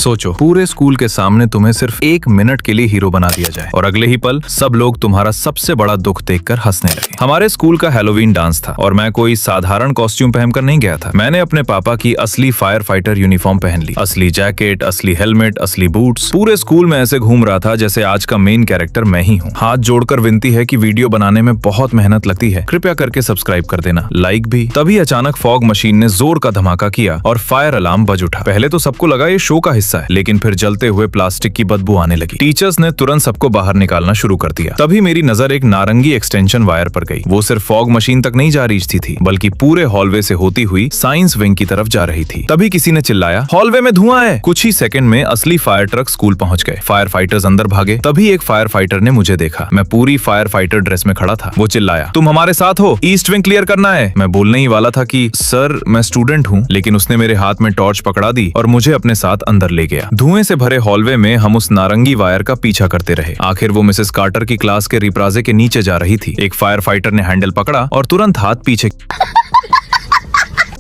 सोचो, पूरे स्कूल के सामने तुम्हें सिर्फ 1 मिनट के लिए हीरो बना दिया जाए और अगले ही पल सब लोग तुम्हारा सबसे बड़ा दुख देखकर हंसने लगे। हमारे स्कूल का हैलोवीन डांस था और मैं कोई साधारण कॉस्ट्यूम पहनकर नहीं गया था। मैंने अपने पापा की असली फायर फाइटर यूनिफॉर्म पहन ली, असली जैकेट, असली हेलमेट, असली बूट्स। पूरे स्कूल में ऐसे घूम रहा था जैसे आज का मेन कैरेक्टर मैं ही हूँ। हाथ जोड़कर विनती है कि वीडियो बनाने में बहुत मेहनत लगती है, कृपया करके सब्सक्राइब कर देना, लाइक भी। तभी अचानक फॉग मशीन ने जोर का धमाका किया और फायर अलार्म बज उठा। पहले तो सबको लगा ये शो का हिस्सा है, लेकिन फिर जलते हुए प्लास्टिक की बदबू आने लगी। टीचर्स ने तुरंत सबको बाहर निकालना शुरू कर दिया। तभी मेरी नजर एक नारंगी एक्सटेंशन वायर पर गई। वो सिर्फ फॉग मशीन तक नहीं जा रही थी, बल्कि पूरे हॉलवे से होती हुई साइंस विंग की तरफ जा रही थी। तभी किसी ने चिल्लाया, हॉलवे में धुआं है। कुछ ही सेकंड में असली फायर ट्रक स्कूल पहुंच गए। फायर फाइटर्स अंदर भागे। तभी एक फायर फाइटर ने मुझे देखा। मैं पूरी फायर फाइटर ड्रेस में खड़ा था। वो चिल्लाया, तुम हमारे साथ हो, ईस्ट विंग क्लियर करना है। मैं बोलने ही वाला था कि सर मैं स्टूडेंट हूँ, लेकिन उसने मेरे हाथ में टॉर्च पकड़ा दी और मुझे अपने साथ अंदर ले गया। धुएं से भरे हॉलवे में हम उस नारंगी वायर का पीछा करते रहे। आखिर वो मिसेस कार्टर की क्लास के रिप्राजे के नीचे जा रही थी। एक फायर फाइटर ने हैंडल पकड़ा और तुरंत हाथ पीछे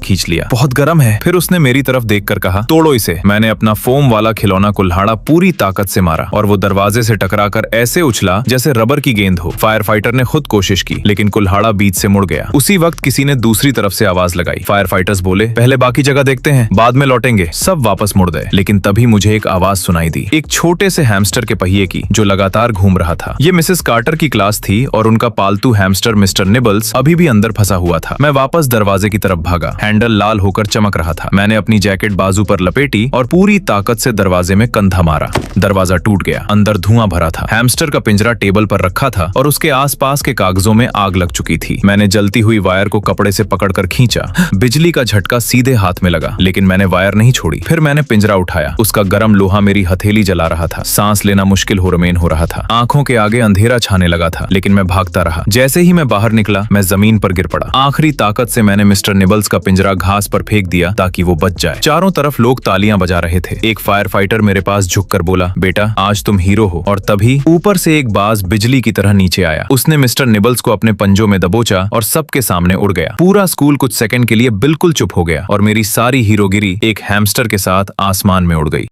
खींच लिया। बहुत गर्म है। फिर उसने मेरी तरफ देखकर कहा, तोड़ो इसे। मैंने अपना फोम वाला खिलौना कुल्हाड़ा पूरी ताकत से मारा और वो दरवाजे से टकराकर ऐसे उछला जैसे रबर की गेंद हो। फायर फाइटर ने खुद कोशिश की, लेकिन कुल्हाड़ा बीच से मुड़ गया। उसी वक्त किसी ने दूसरी तरफ से आवाज लगाई। फायर फाइटर्स बोले, पहले बाकी जगह देखते हैं, बाद में लौटेंगे। सब वापस मुड़ गए, लेकिन तभी मुझे एक आवाज सुनाई दी, एक छोटे से हैमस्टर के पहिए की, जो लगातार घूम रहा था। ये मिसेस कार्टर की क्लास थी और उनका पालतू हैमस्टर मिस्टर निबल्स अभी भी अंदर फंसा हुआ था। मैं वापस दरवाजे की तरफ भागा। हैंडल लाल होकर चमक रहा था। मैंने अपनी जैकेट बाजू पर लपेटी और पूरी ताकत से दरवाजे में कंधा मारा। दरवाजा टूट गया। अंदर धुआं भरा था। हैमस्टर का पिंजरा टेबल पर रखा था और उसके आसपास के कागजों में आग लग चुकी थी। मैंने जलती हुई वायर को कपड़े से पकड़कर खींचा। बिजली का झटका सीधे हाथ में लगा, लेकिन मैंने वायर नहीं छोड़ी। फिर मैंने पिंजरा उठाया। उसका गर्म लोहा मेरी हथेली जला रहा था। सांस लेना मुश्किल हो रहा था। आंखों के आगे अंधेरा छाने लगा था, लेकिन मैं भागता रहा। जैसे ही मैं बाहर निकला, मैं जमीन पर गिर पड़ा। आखिरी ताकत से मैंने मिस्टर निबल्स का पिंजरा घास पर फेंक दिया ताकि वो बच जाए। चारों तरफ लोग तालियां बजा रहे थे। एक फायर फाइटर मेरे पास झुककर बोला, बेटा आज तुम हीरो हो। और तभी ऊपर से एक बाज बिजली की तरह नीचे आया। उसने मिस्टर निबल्स को अपने पंजों में दबोचा और सबके सामने उड़ गया। पूरा स्कूल कुछ सेकंड के लिए बिल्कुल चुप हो गया और मेरी सारी हीरोगिरी एक हैमस्टर के साथ आसमान में उड़ गई।